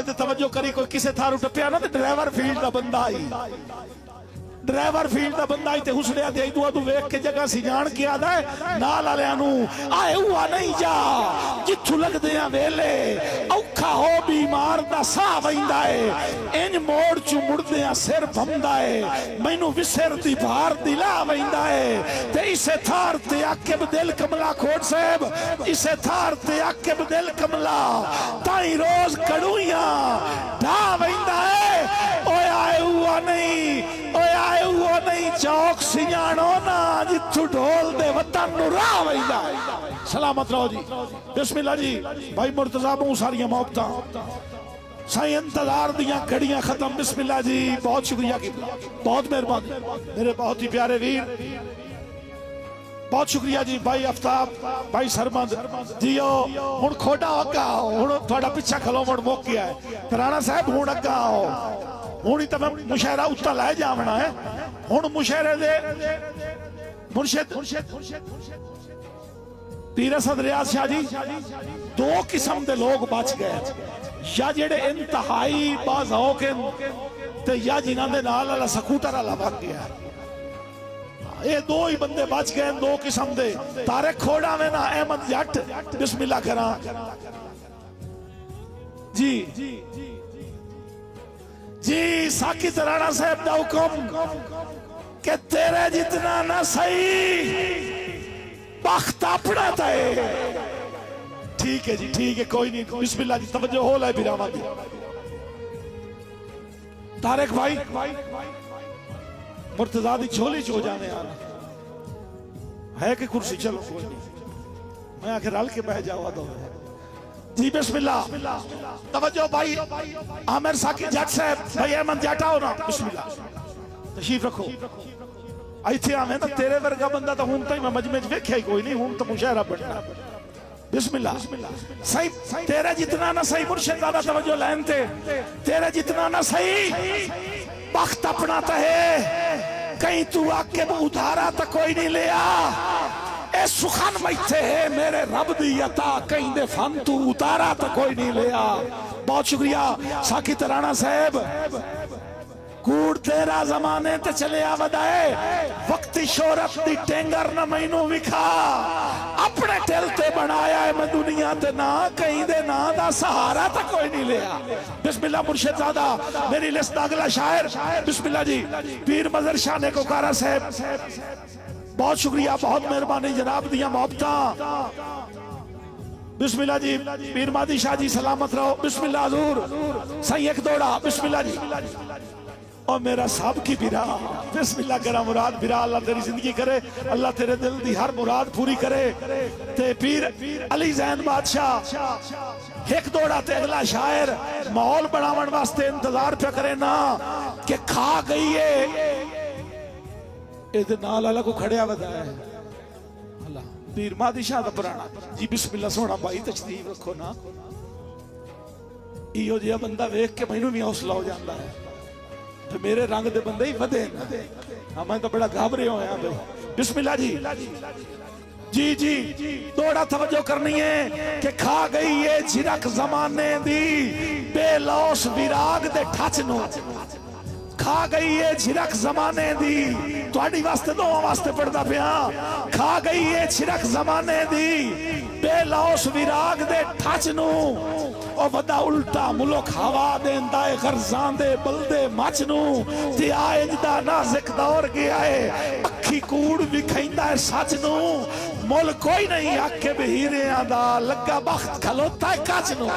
تھوڑے تے توجہ کری کوئی کسے تھارو ٹپیا نا تے ڈرائیور فیلڈ دا بندہ آئی ڈرائیور فیلڈ دا بندہ آئی تے حسنیا دے دعا تو ویکھ کے جگہ سی جان کے آدھا ہے نال آلیاں نو آئے ہوا نہیں جا جتھو لگ دیاں ویلے اوکھا ہو بیمار دا سا ویندا ہے انج موڑ چو مڑ دیاں سر بھمدا ہے مینوں وسر دی بھار دلا ویندا ہے تے اسے تھار تے عاقب دل کملا کھوڑ صاحب اسے تھار تے عاقب دل کملا تائیں روز کڑویاں ڈھا ویندا ہے اوے آئے ہوا نہیں آئے ہوا نہیں چوک سیانو نا جتھو ڈھول دے وطن نو راہ ویندا سلامت رہو جی بسم اللہ جی بھائی مرتضیٰ بہوں ساریاں محبتاں سائیں انتظار دیاں گھڑیاں ختم بسم اللہ جی بہت شکریہ کی بہت مہربانی میرے بہت ہی پیارے ویر بہت شکریہ جی بھائی افتاب بھائی سرمند جیو ہن کھوٹا اگا ہن تھوڑا پیچھے کھلو مڑ موک گیا ہے ترانا صاحب ہن اگا ہونی تو میں مشاعرہ اتنا لائے جامنا ہے ہون مشاعرے دے مرشد پیر اسد ریاض شاہ جی دو قسم دے لوگ بچ گئے یا جڑے انتہائی باز ہو کے تے یا جنہاں دے نال والا سکوٹر والا بھاگ گیا یہ دو ہی بندے بچ گئے دو قسم دے طارق کھوڑا میں نا احمد جٹ بسم اللہ کرا جی جی ساکت رانا صاحب دا حکم کہ تیرے جتنا نہ صحیح بخت اپنا تھے ٹھیک ہے جی ٹھیک ہے کوئی نہیں بسم اللہ جی توجہ ہو لائے بیراما دی طارق بھائی مرتضیٰ دی جھولی چو جانے آنا ہے کہ کرسی چلو کوئی نہیں میں آخر رل کے بہ جاوا دو جی بسم اللہ توجہ بھائی عامر ساکی جٹ صاحب بھائی احمد جٹ آؤ نا بسم اللہ تشریف رکھو آئی تھی آمین تا تیرے ورگا بندہ تا ہوں تا ہی میں مجمع ویکھیا ہی کوئی نہیں ہوں تا مشاعرہ بڑھنا بسم اللہ صحیح تیرے جتنا نہ صحیح مرشد زیادہ توجہ لین تے تیرے جتنا نہ صحیح بخت اپنا تا ہے کہیں تو آکے ادھارا تا کوئی نہیں لیا اے سخن بیٹھے ہے میرے رب دی عطا کہیں دے فن تو اتارا تا کوئی نہیں لیا بہت شکریہ ساکی ترانا صاحب کوڑ تیرا زمانے تے چلے آودائے وقتی شہرت دی ٹینگر نہ مینوں وکھا اپنے ٹل تے بنایا ہے میں دنیا تے نہ کہیں دے نہ دا سہارا تا کوئی نہیں لیا بسم اللہ مرشد زادہ میری لسٹ اگلا شاعر بسم اللہ جی پیر مظہر شاہ نیکوکارہ صاحب بہت شکریہ بہت مہربانی جناب دیاں محبتاں بسم اللہ جی پیر مادی شاہ جی سلامت رہو بسم اللہ حضور سائیں ایک دوڑا بسم اللہ جی اور میرا صاحب کی بیرا بسم اللہ کرا مراد بیرا اللہ تیری زندگی کرے اللہ تیرے دل دی ہر مراد پوری کرے تے پیر علی زین بادشاہ ایک دوڑا تے اگلا شاعر ماحول بناون واسطے انتظار پہ کرے نا کہ کھا گئی ہے ایدے نال اللہ کو کھڑیا ودا ہے اللہ پیر مادی شاہ دا پرانا جی بسم اللہ سونا بھائی تشریف رکھو نا ایو جیا بندہ ویکھ کے مینوں بھی حوصلہ ہو جاندا ہے تو میرے رنگ دے بندے ہی ودے نا میں تو بڑا گھبرے ہوئے ہیں بسم اللہ جی جی جی دوڑا توجہ کرنی ہے کہ کھا گئی یہ جھرک زمانے دی بے لوس ویراگ دے ٹھچنو کھا گئی یہ جھرک زمانے دی تو اڈی واسطے دو واسطے پڑھدا پیا کھا گئی یہ جھرک زمانے دی بے لوس ویراگ دے ٹھچنو او ودا الٹا ملک ہوا دیندا ہے غرزاں دے بلدے مچنو تے آئے جدا نازک دور گیا ہے اکھی کوڑ وکھیندا ہے سچ نو مل کوئی نہیں آکے بہیرے آدھا لگا بخت کھلوتا ہے کچ نو